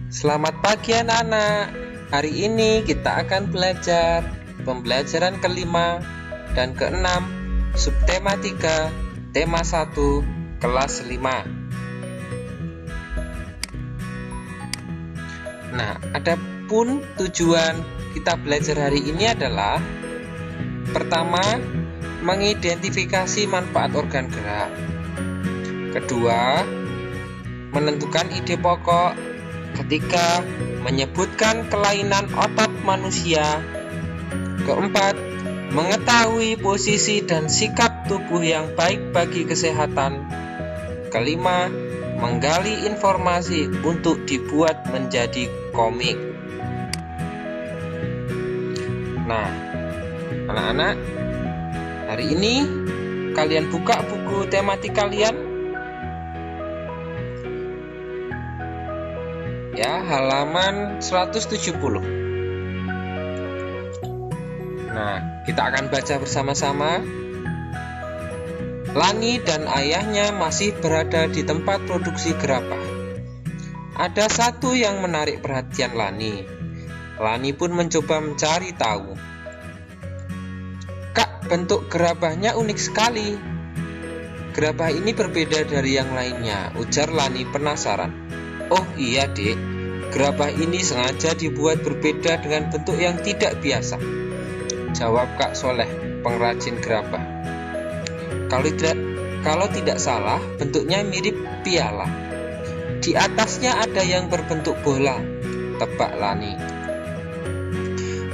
Selamat pagi anak-anak. Hari ini kita akan belajar pembelajaran kelima dan keenam subtema 3, tema 1, kelas 5. Nah, adapun tujuan kita belajar hari ini adalah pertama, mengidentifikasi manfaat organ gerak. Kedua, menentukan ide pokok ketika menyebutkan kelainan otot manusia. Keempat, mengetahui posisi dan sikap tubuh yang baik bagi kesehatan. Kelima, menggali informasi untuk dibuat menjadi komik. Nah, anak-anak, hari ini kalian buka buku tematik kalian. Ya, halaman 170. Nah, kita akan baca bersama-sama. Lani dan ayahnya masih berada di tempat produksi gerabah. Ada satu yang menarik perhatian Lani. Lani pun mencoba mencari tahu. "Kak, bentuk gerabahnya unik sekali." "Gerabah ini berbeda dari yang lainnya," ujar Lani penasaran. "Oh iya dek, gerabah ini sengaja dibuat berbeda dengan bentuk yang tidak biasa," jawab Kak Soleh, pengrajin gerabah. Kalau tidak salah, bentuknya mirip piala. Di atasnya ada yang berbentuk bola," tebak Lani.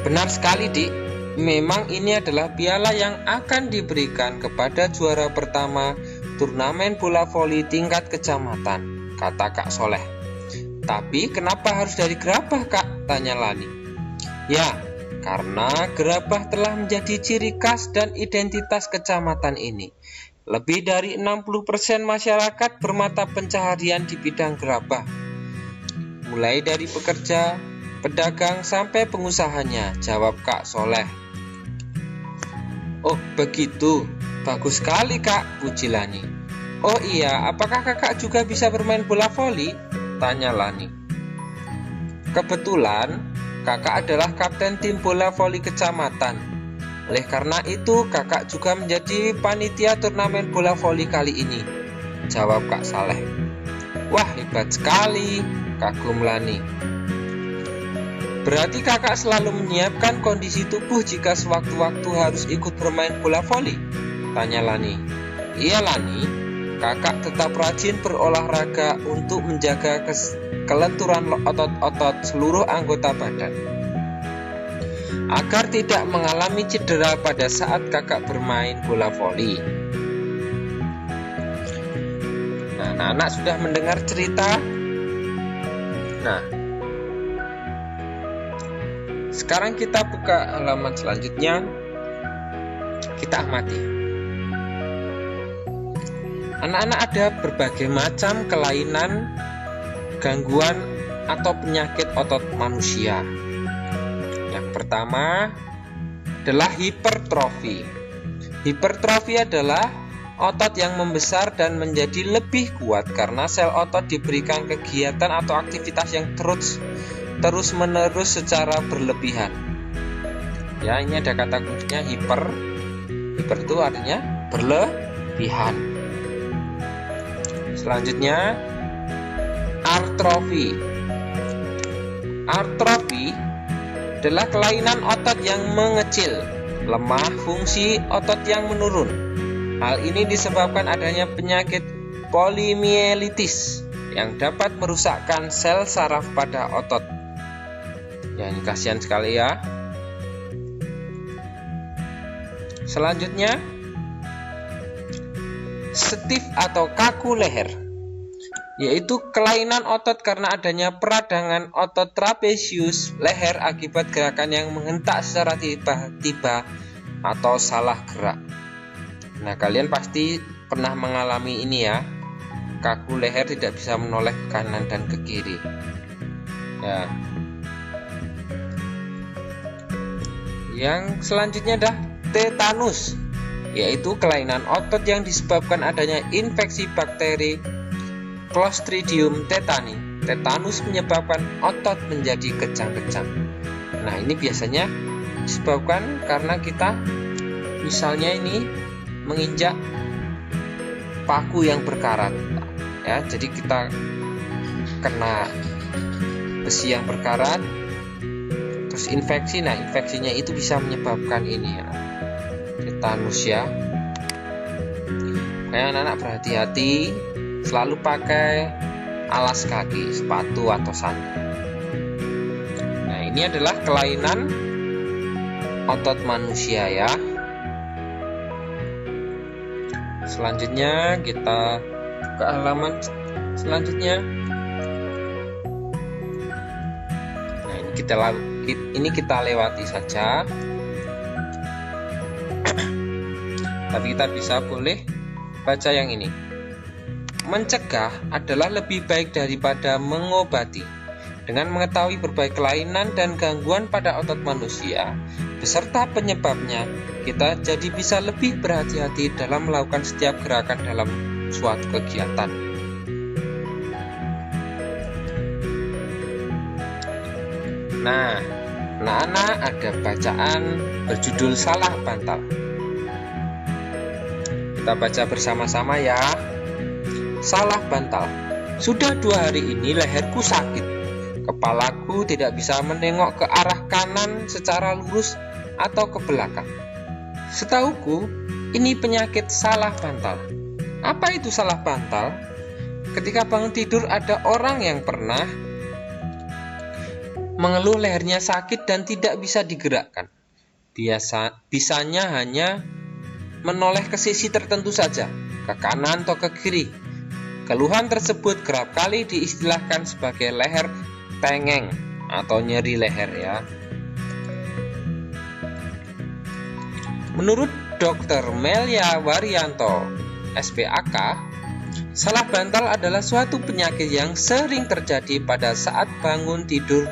"Benar sekali dek, memang ini adalah piala yang akan diberikan kepada juara pertama turnamen bola voli tingkat kecamatan," kata Kak Soleh. "Tapi kenapa harus dari gerabah, Kak?" tanya Lani. "Ya, karena gerabah telah menjadi ciri khas dan identitas kecamatan ini. Lebih dari 60% masyarakat bermata pencaharian di bidang gerabah, mulai dari pekerja, pedagang, sampai pengusahanya," jawab Kak Soleh. "Oh begitu, bagus sekali Kak," puji Lani. "Oh iya, apakah kakak juga bisa bermain bola voli?" tanya Lani. "Kebetulan kakak adalah kapten tim bola voli kecamatan. Oleh karena itu kakak juga menjadi panitia turnamen bola voli kali ini," jawab Kak Saleh. "Wah, hebat sekali," kagum Lani. "Berarti kakak selalu menyiapkan kondisi tubuh jika sewaktu-waktu harus ikut bermain bola voli?" tanya Lani. "Iya Lani, kakak tetap rajin berolahraga untuk menjaga kelenturan otot-otot seluruh anggota badan, agar tidak mengalami cedera pada saat kakak bermain bola voli." Nah, anak-anak sudah mendengar cerita. Nah, sekarang kita buka halaman selanjutnya. Kita amati. Anak-anak, ada berbagai macam kelainan, gangguan, atau penyakit otot manusia. Yang pertama adalah hipertrofi. Hipertrofi adalah otot yang membesar dan menjadi lebih kuat karena sel otot diberikan kegiatan atau aktivitas yang terus-menerus secara berlebihan. Ya, ini ada kata kuncinya hiper. Hiper itu artinya berlebihan. Selanjutnya, artrofi. Artrofi adalah kelainan otot yang mengecil, lemah, fungsi otot yang menurun. Hal ini disebabkan adanya penyakit polimielitis yang dapat merusakkan sel saraf pada otot. Ya, ini kasihan sekali ya. Selanjutnya, stiff atau kaku leher, yaitu kelainan otot karena adanya peradangan otot trapezius leher akibat gerakan yang menghentak secara tiba-tiba atau salah gerak. Nah, kalian pasti pernah mengalami ini ya. Kaku leher, tidak bisa menoleh ke kanan dan ke kiri. Ya. Yang selanjutnya adalah tetanus, yaitu kelainan otot yang disebabkan adanya infeksi bakteri Clostridium tetani Tetanus menyebabkan otot menjadi kejang-kejang. Nah, ini biasanya disebabkan karena kita misalnya ini menginjak paku yang berkarat, ya. Jadi kita kena besi yang berkarat, terus infeksi. Nah, infeksinya itu bisa menyebabkan ini ya, tetanus ya. Kayak anak-anak berhati-hati, selalu pakai alas kaki, sepatu atau sandal. Nah, ini adalah kelainan otot manusia ya. Selanjutnya kita ke halaman selanjutnya. Nah, ini kita lewati saja. Tapi kita boleh baca yang ini. Mencegah adalah lebih baik daripada mengobati. Dengan mengetahui berbagai kelainan dan gangguan pada otot manusia beserta penyebabnya, kita jadi bisa lebih berhati-hati dalam melakukan setiap gerakan dalam suatu kegiatan. Nah, anak-anak, ada bacaan berjudul Salah Bantal. Kita baca bersama-sama ya. Salah bantal. Sudah 2 hari ini leherku sakit. Kepalaku tidak bisa menengok ke arah kanan secara lurus atau ke belakang. Setahuku, ini penyakit salah bantal. Apa itu salah bantal? Ketika bangun tidur, ada orang yang pernah mengeluh lehernya sakit dan tidak bisa digerakkan. Bisanya hanya menoleh ke sisi tertentu saja, ke kanan atau ke kiri. Keluhan tersebut kerap kali diistilahkan sebagai leher tengeng atau nyeri leher ya. Menurut Dr. Melia Waryanto, SPAK, salah bantal adalah suatu penyakit yang sering terjadi pada saat bangun tidur,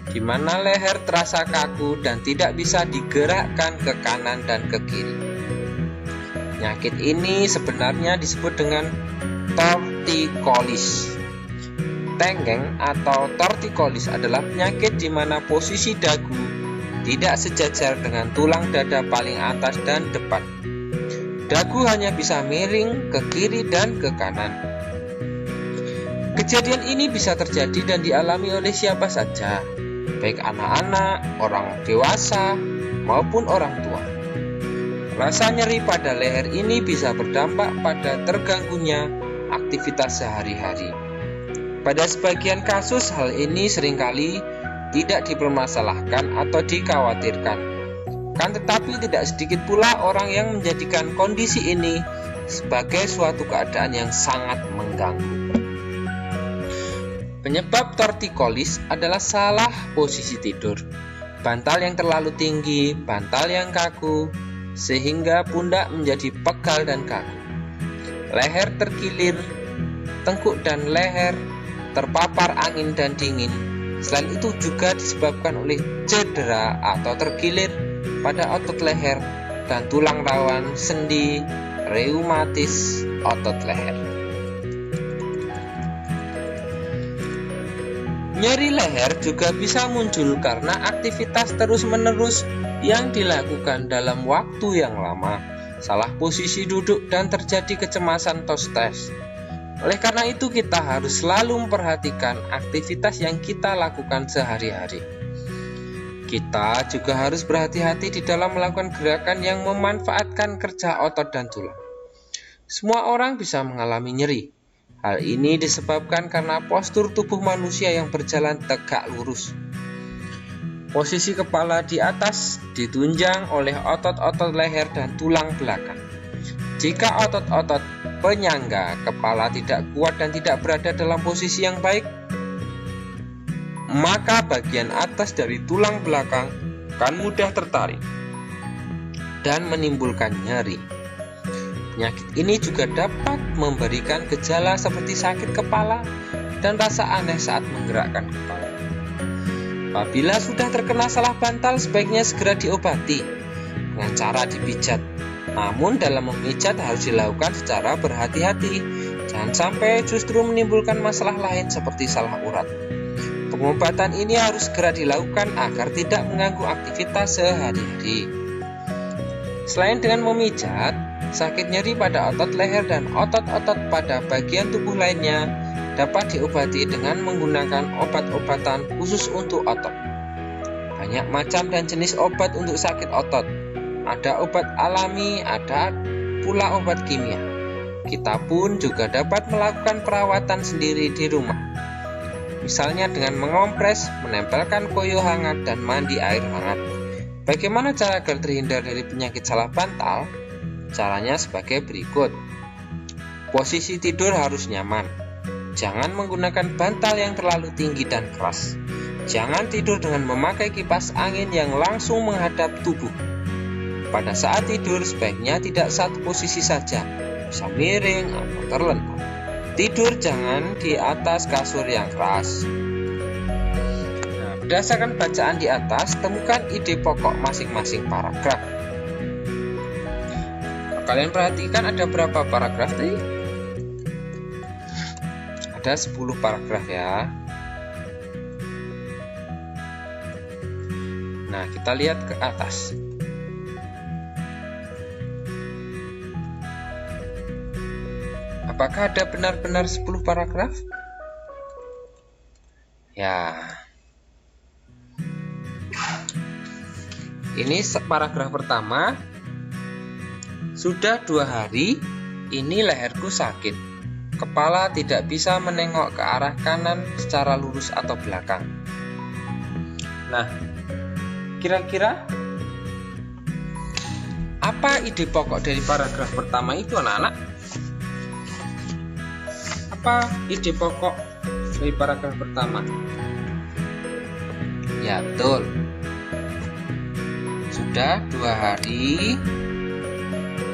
di mana leher terasa kaku dan tidak bisa digerakkan ke kanan dan ke kiri. Penyakit ini sebenarnya disebut dengan torticollis. Tengeng atau torticollis adalah penyakit di mana posisi dagu tidak sejajar dengan tulang dada paling atas dan depan. Dagu hanya bisa miring ke kiri dan ke kanan. Kejadian ini bisa terjadi dan dialami oleh siapa saja, baik anak-anak, orang dewasa, maupun orang tua. Rasa nyeri pada leher ini bisa berdampak pada terganggunya aktivitas sehari-hari. Pada sebagian kasus, hal ini seringkali tidak dipermasalahkan atau dikhawatirkan. Kan tetapi tidak sedikit pula orang yang menjadikan kondisi ini sebagai suatu keadaan yang sangat mengganggu. Penyebab torticollis adalah salah posisi tidur, bantal yang terlalu tinggi, bantal yang kaku, sehingga pundak menjadi pegal dan kaku. Leher terkilir, tengkuk dan leher terpapar angin dan dingin. Selain itu juga disebabkan oleh cedera atau terkilir pada otot leher dan tulang rawan sendi reumatis otot leher. Nyeri leher juga bisa muncul karena aktivitas terus-menerus yang dilakukan dalam waktu yang lama, salah posisi duduk, dan terjadi kecemasan atau stres. Oleh karena itu, kita harus selalu memperhatikan aktivitas yang kita lakukan sehari-hari. Kita juga harus berhati-hati di dalam melakukan gerakan yang memanfaatkan kerja otot dan tulang. Semua orang bisa mengalami nyeri. Hal ini disebabkan karena postur tubuh manusia yang berjalan tegak lurus. Posisi kepala di atas ditunjang oleh otot-otot leher dan tulang belakang. Jika otot-otot penyangga kepala tidak kuat dan tidak berada dalam posisi yang baik, maka bagian atas dari tulang belakang akan mudah tertarik dan menimbulkan nyeri. Penyakit ini juga dapat memberikan gejala seperti sakit kepala dan rasa aneh saat menggerakkan kepala. Apabila sudah terkena salah bantal, sebaiknya segera diobati dengan cara dipijat. Namun dalam memijat harus dilakukan secara berhati-hati. Jangan sampai justru menimbulkan masalah lain seperti salah urat. Pengobatan ini harus segera dilakukan agar tidak mengganggu aktivitas sehari-hari. Selain dengan memijat, sakit nyeri pada otot leher dan otot-otot pada bagian tubuh lainnya dapat diobati dengan menggunakan obat-obatan khusus untuk otot. Banyak macam dan jenis obat untuk sakit otot. Ada obat alami, ada pula obat kimia. Kita pun juga dapat melakukan perawatan sendiri di rumah. Misalnya dengan mengompres, menempelkan koyo hangat, dan mandi air hangat. Bagaimana cara agar terhindar dari penyakit salah bantal? Caranya sebagai berikut. Posisi tidur harus nyaman. Jangan menggunakan bantal yang terlalu tinggi dan keras. Jangan tidur dengan memakai kipas angin yang langsung menghadap tubuh. Pada saat tidur sebaiknya tidak satu posisi saja, bisa miring atau terlentang. Tidur jangan di atas kasur yang keras. Nah, berdasarkan bacaan di atas, temukan ide pokok masing-masing paragraf. Kalian perhatikan ada berapa paragraf tadi? Ada 10 paragraf ya. Nah, kita lihat ke atas. Apakah ada benar-benar 10 paragraf? Ya. Ini paragraf pertama. Sudah 2 hari, ini leherku sakit. Kepala tidak bisa menengok ke arah kanan secara lurus atau belakang. Nah, kira-kira apa ide pokok dari paragraf pertama itu, anak-anak? Apa ide pokok dari paragraf pertama? Ya, betul. Sudah 2 hari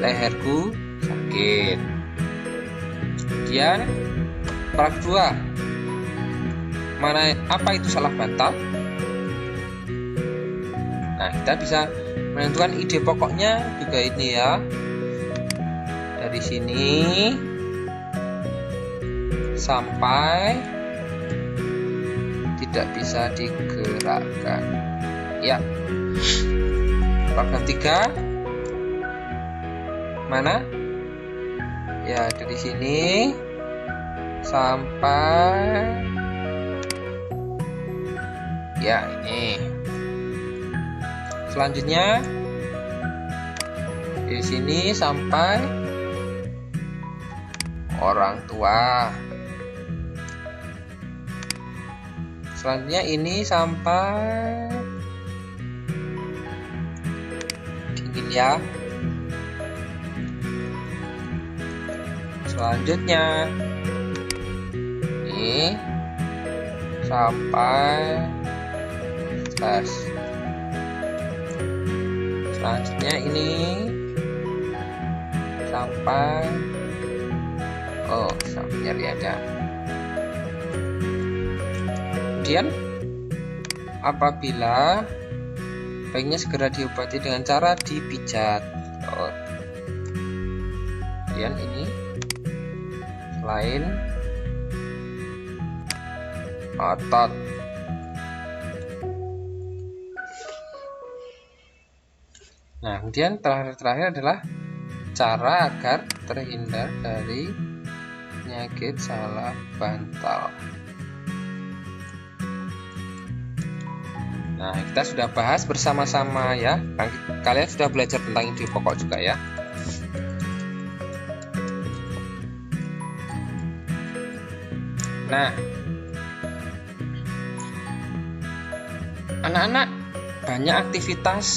leherku sakit. Kemudian paragraf 2. Apa itu salah bantal? Nah, kita bisa menentukan ide pokoknya juga ini ya. Dari sini sampai tidak bisa digerakkan. Ya. Paragraf 3. Mana? Ya, dari sini sampai ya ini. Selanjutnya dari sini sampai orang tua. Selanjutnya ini sampai dingin ya. Selanjutnya ini sampai stres. Selanjutnya ini sampai sampai nyeri ada. Kemudian apabila baiknya segera diobati dengan cara dipijat. Kemudian ini selain otot. Nah, kemudian terakhir adalah cara agar terhindar dari penyakit salah bantal. Nah, kita sudah bahas bersama-sama ya. Kalian sudah belajar tentang ide pokok juga ya. Nah, anak-anak, banyak aktivitas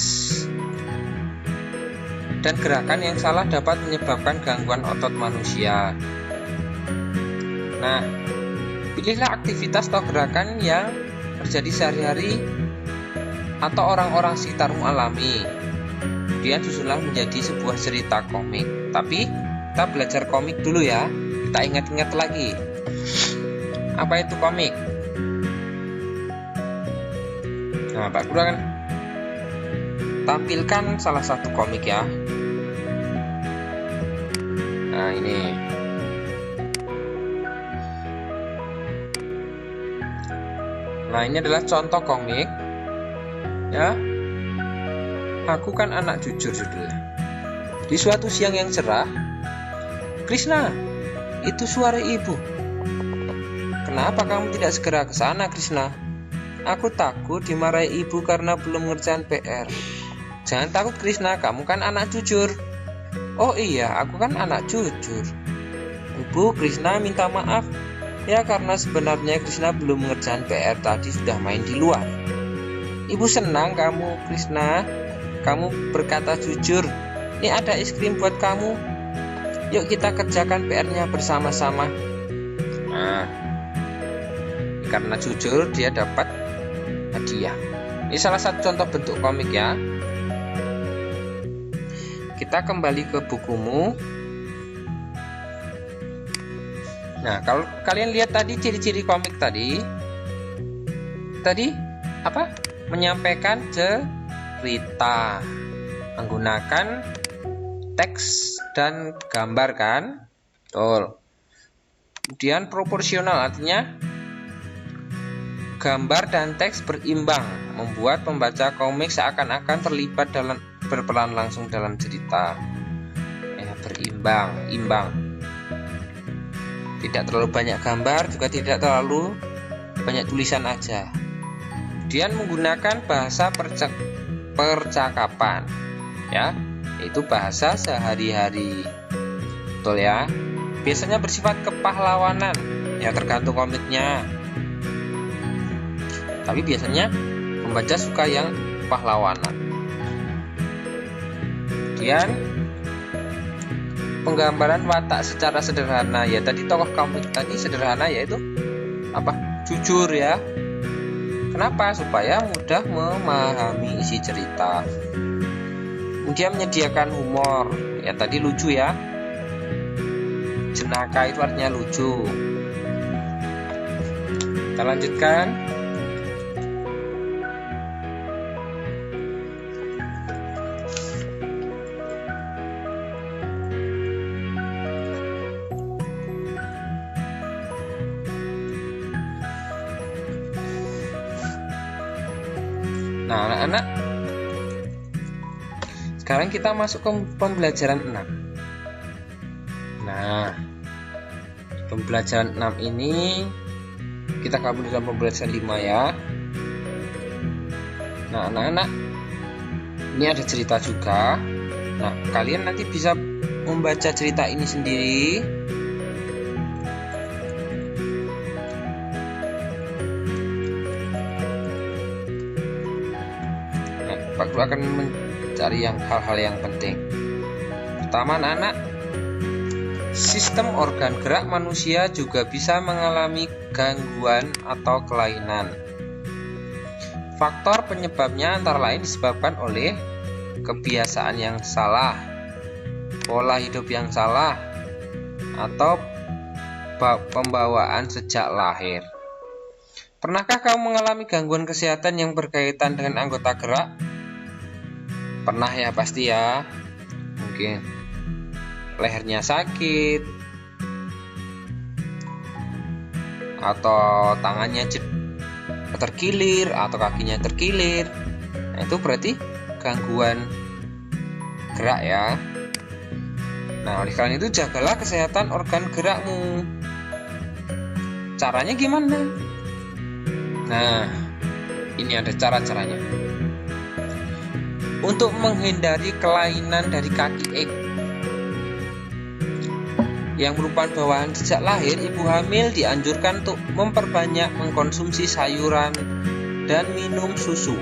dan gerakan yang salah dapat menyebabkan gangguan otot manusia. Nah, pilihlah aktivitas atau gerakan yang terjadi sehari-hari atau orang-orang sekitarmu alami. Kemudian susunlah menjadi sebuah cerita komik. Tapi kita belajar komik dulu ya. Kita ingat-ingat lagi. Apa itu komik? Nah, Pak Guru akan tampilkan salah satu komik ya. Nah, ini. Nah, ini adalah contoh komik ya. Aku kan anak jujur judulnya. Di suatu siang yang cerah, Krishna, itu suara ibu. Kenapa kamu tidak segera ke sana, Krishna? Aku takut dimarahi ibu karena belum ngerjain PR. Jangan takut, Krishna, kamu kan anak jujur. Oh iya, aku kan anak jujur. Ibu, Krishna minta maaf. Ya, karena sebenarnya Krishna belum ngerjain PR tadi, sudah main di luar. Ibu senang kamu, Krishna. Kamu berkata jujur. Ini ada es krim buat kamu. Yuk kita kerjakan PR-nya bersama-sama. Nah, karena jujur dia dapat hadiah. Ini salah satu contoh bentuk komik ya. Kita kembali ke bukumu. Nah, kalau kalian lihat tadi ciri-ciri komik tadi apa? Menyampaikan cerita menggunakan teks dan gambar kan? Betul. Kemudian proporsional, artinya gambar dan teks berimbang, membuat pembaca komik seakan-akan terlibat dalam berperan langsung dalam cerita. Ya, berimbang, imbang. Tidak terlalu banyak gambar, juga tidak terlalu banyak tulisan aja. Kemudian menggunakan bahasa percakapan, ya, yaitu bahasa sehari-hari. Betul ya. Biasanya bersifat kepahlawanan, ya tergantung komiknya. Tapi biasanya pembaca suka yang pahlawanan. Kemudian penggambaran watak secara sederhana, ya tadi tokoh komik tadi sederhana, yaitu apa? Jujur ya. Kenapa? Supaya mudah memahami isi cerita. Kemudian menyediakan humor, ya tadi lucu ya. Jenaka itu artinya lucu. Kita lanjutkan. Nah, anak-anak, sekarang kita masuk ke pembelajaran 6. Nah, pembelajaran 6 ini kita gabung dengan pembelajaran 5 ya. Nah, anak-anak, ini ada cerita juga. Nah, kalian nanti bisa membaca cerita ini sendiri. Pak Guru akan mencari hal-hal yang penting. Pertama, anak-anak, sistem organ gerak manusia juga bisa mengalami gangguan atau kelainan. Faktor penyebabnya antara lain disebabkan oleh kebiasaan yang salah, pola hidup yang salah, atau pembawaan sejak lahir. Pernahkah kamu mengalami gangguan kesehatan yang berkaitan dengan anggota gerak? Pernah ya, pasti ya. Mungkin lehernya sakit, atau tangannya terkilir, atau kakinya terkilir. Nah, itu berarti gangguan gerak ya. Nah, oleh karena itu jagalah kesehatan organ gerakmu. Caranya gimana? Nah, ini ada cara-caranya. Untuk menghindari kelainan dari kaki yang merupakan bawaan sejak lahir, ibu hamil dianjurkan untuk memperbanyak mengkonsumsi sayuran dan minum susu.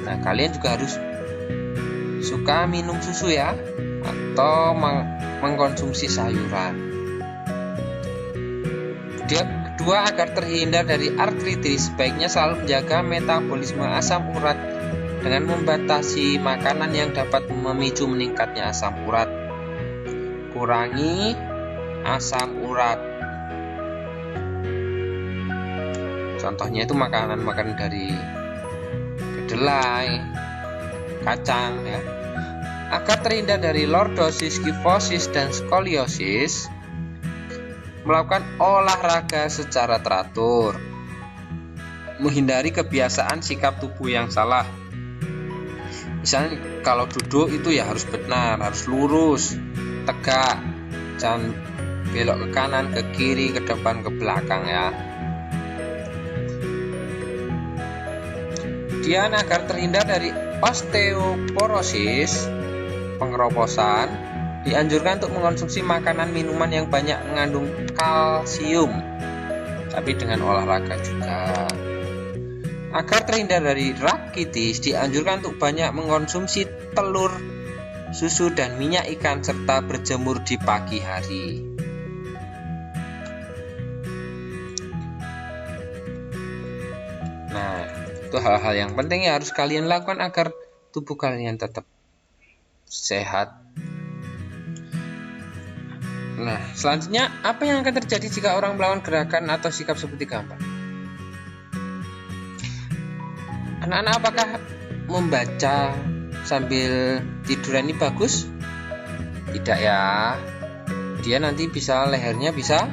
Nah, kalian juga harus suka minum susu ya, atau mengkonsumsi sayuran. Kedua, agar terhindar dari artritis, sebaiknya selalu menjaga metabolisme asam urat dengan membatasi makanan yang dapat memicu meningkatnya asam urat. Kurangi asam urat. Contohnya itu makanan-makanan dari kedelai, kacang ya. Agar terhindar dari lordosis, kifosis, dan skoliosis, melakukan olahraga secara teratur. menghindari kebiasaan sikap tubuh yang salah. Misalnya kalau duduk itu ya harus benar, harus lurus, tegak, jangan belok ke kanan, ke kiri, ke depan, ke belakang ya. Kemudian agar terhindar dari osteoporosis, pengeroposan, dianjurkan untuk mengkonsumsi makanan minuman yang banyak mengandung kalsium, tapi dengan olahraga juga. Agar terhindar dari rakitis, dianjurkan untuk banyak mengkonsumsi telur, susu, dan minyak ikan, serta berjemur di pagi hari. Nah, itu hal-hal yang penting yang harus kalian lakukan agar tubuh kalian tetap sehat. Nah, selanjutnya apa yang akan terjadi jika orang melakukan gerakan atau sikap seperti gambar? Anak-anak apakah membaca sambil tiduran ini bagus? Tidak ya. Dia nanti lehernya bisa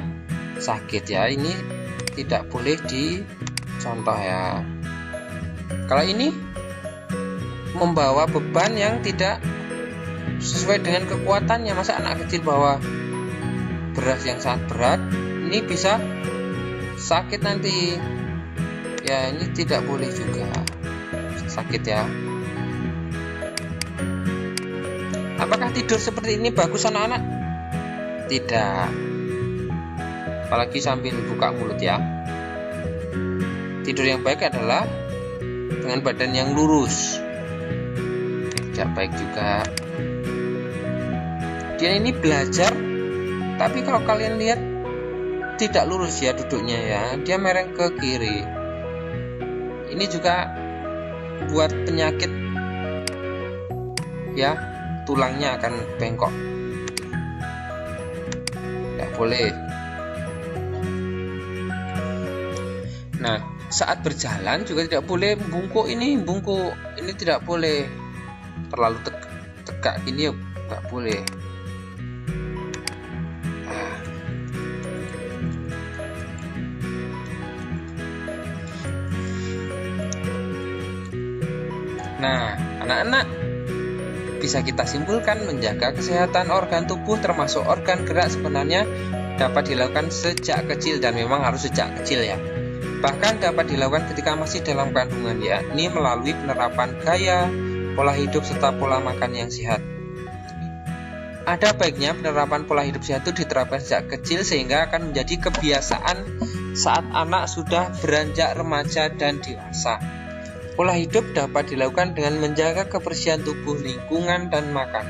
sakit ya. Ini tidak boleh dicontoh ya. Kalau ini membawa beban yang tidak sesuai dengan kekuatannya, masa anak kecil bawa beras yang sangat berat, ini bisa sakit nanti ya. Ini tidak boleh juga, sakit ya. Apakah tidur seperti ini bagus anak-anak? Tidak, apalagi sambil buka mulut ya. Tidur yang baik adalah dengan badan yang lurus, tidak baik juga. Dia ini belajar, tapi kalau kalian lihat tidak lurus ya duduknya ya, dia mereng ke kiri. Ini juga buat penyakit ya, tulangnya akan bengkok. Tidak boleh. Nah, saat berjalan juga tidak boleh bungkuk ini tidak boleh. Terlalu tegak gini ya nggak boleh. Nah, anak-anak, bisa kita simpulkan menjaga kesehatan organ tubuh termasuk organ gerak sebenarnya dapat dilakukan sejak kecil, dan memang harus sejak kecil ya. Bahkan dapat dilakukan ketika masih dalam kandungan ya. Ini melalui penerapan gaya, pola hidup, serta pola makan yang sehat. Ada baiknya penerapan pola hidup sehat itu diterapkan sejak kecil sehingga akan menjadi kebiasaan saat anak sudah beranjak remaja dan dewasa. Pola hidup dapat dilakukan dengan menjaga kebersihan tubuh, lingkungan, dan makan.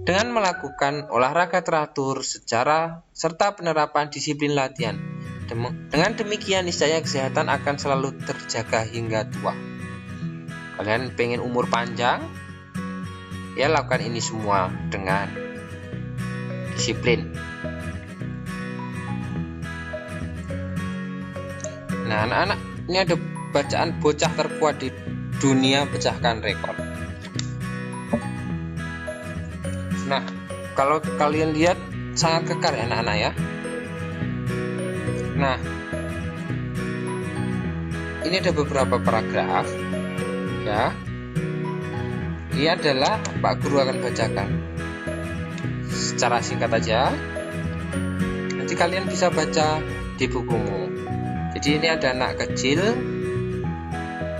Dengan melakukan olahraga teratur, serta penerapan disiplin latihan. Dengan demikian niscaya kesehatan akan selalu terjaga hingga tua. Kalian pengen umur panjang? Ya, lakukan ini semua dengan disiplin. Nah, anak-anak, ini ada bacaan bocah terkuat di dunia pecahkan rekor. Nah, kalau kalian lihat sangat kekar ya anak-anak ya. Nah, ini ada beberapa paragraf ya. Ini adalah Pak Guru akan bacakan secara singkat aja. Nanti kalian bisa baca di bukumu. Jadi ini ada anak kecil,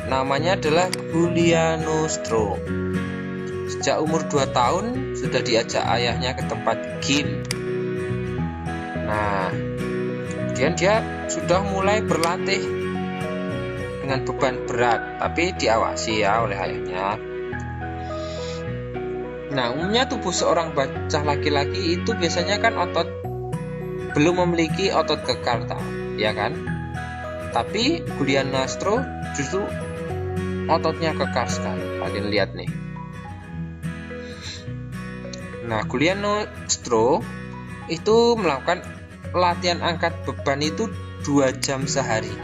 namanya adalah Giuliano Stro. Sejak umur 2 tahun sudah diajak ayahnya ke tempat gym. Nah, kemudian dia sudah mulai berlatih dengan beban berat, tapi diawasi ya oleh ayahnya. Nah, umumnya tubuh seorang bocah laki-laki itu biasanya kan belum memiliki otot kekar, ya kan? Tapi Giuliano Stro justru ototnya kekar sekali. Kalian lihat nih. Nah, Giuliano Stro itu melakukan latihan angkat beban itu 2 jam sehari.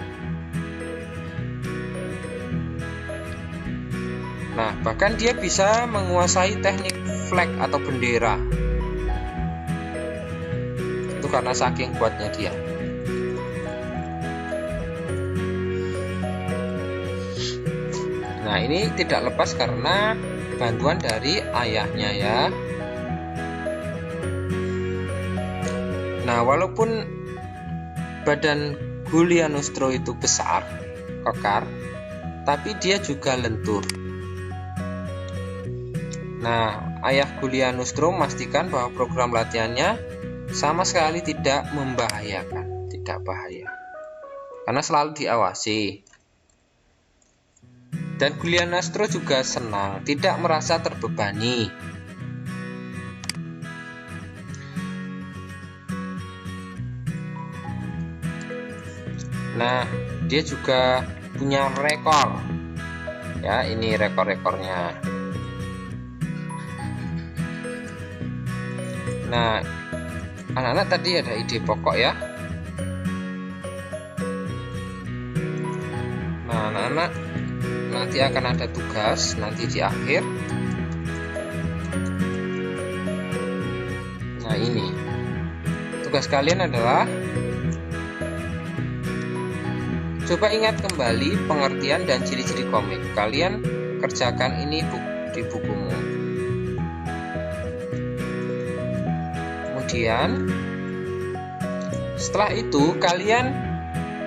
Nah, bahkan dia bisa menguasai teknik flag atau bendera. Itu karena saking kuatnya dia. Nah, ini tidak lepas karena bantuan dari ayahnya ya. Nah, walaupun badan Giulianostro itu besar, kekar, tapi dia juga lentur. Nah, ayah Giulianostro memastikan bahwa program latihannya sama sekali tidak membahayakan, tidak bahaya, karena selalu diawasi. Dan Giulianostro juga senang, tidak merasa terbebani. Nah, dia juga punya rekor. Ya, ini rekor-rekornya. Nah, anak-anak tadi ada ide pokok ya. Nah, anak-anak nanti akan ada tugas nanti di akhir. Nah, ini tugas kalian adalah coba ingat kembali pengertian dan ciri-ciri komik. Kalian kerjakan ini di bukumu. Kemudian setelah itu kalian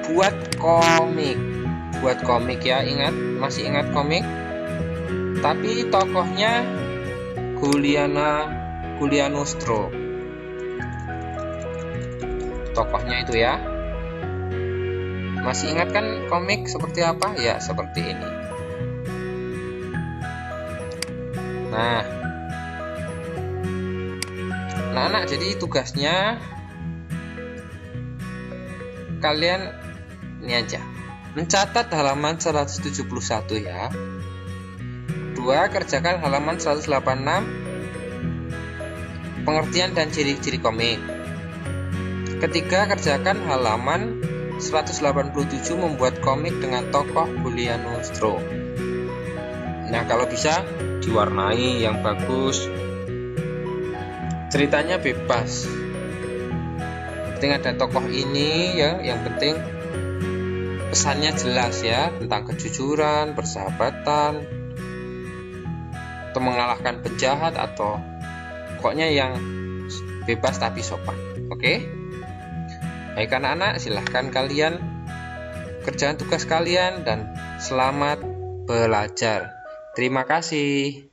buat komik. Buat komik ya, ingat, masih ingat komik? Tapi tokohnya Giulianostro. Tokohnya itu ya. Masih ingat kan komik seperti apa? Ya, seperti ini. Nah, anak-anak, jadi tugasnya kalian ini aja. Mencatat halaman 171 ya. 2. Kerjakan halaman 186. Pengertian dan ciri-ciri komik. 3. Kerjakan halaman 187 membuat komik dengan tokoh Giulianostro. Nah, kalau bisa diwarnai yang bagus. Ceritanya bebas. Penting ada tokoh ini ya, yang penting pesannya jelas ya, tentang kejujuran, persahabatan, atau mengalahkan penjahat, atau pokoknya yang bebas tapi sopan. Oke? Baik anak-anak, silahkan kalian kerjakan tugas kalian dan selamat belajar. Terima kasih.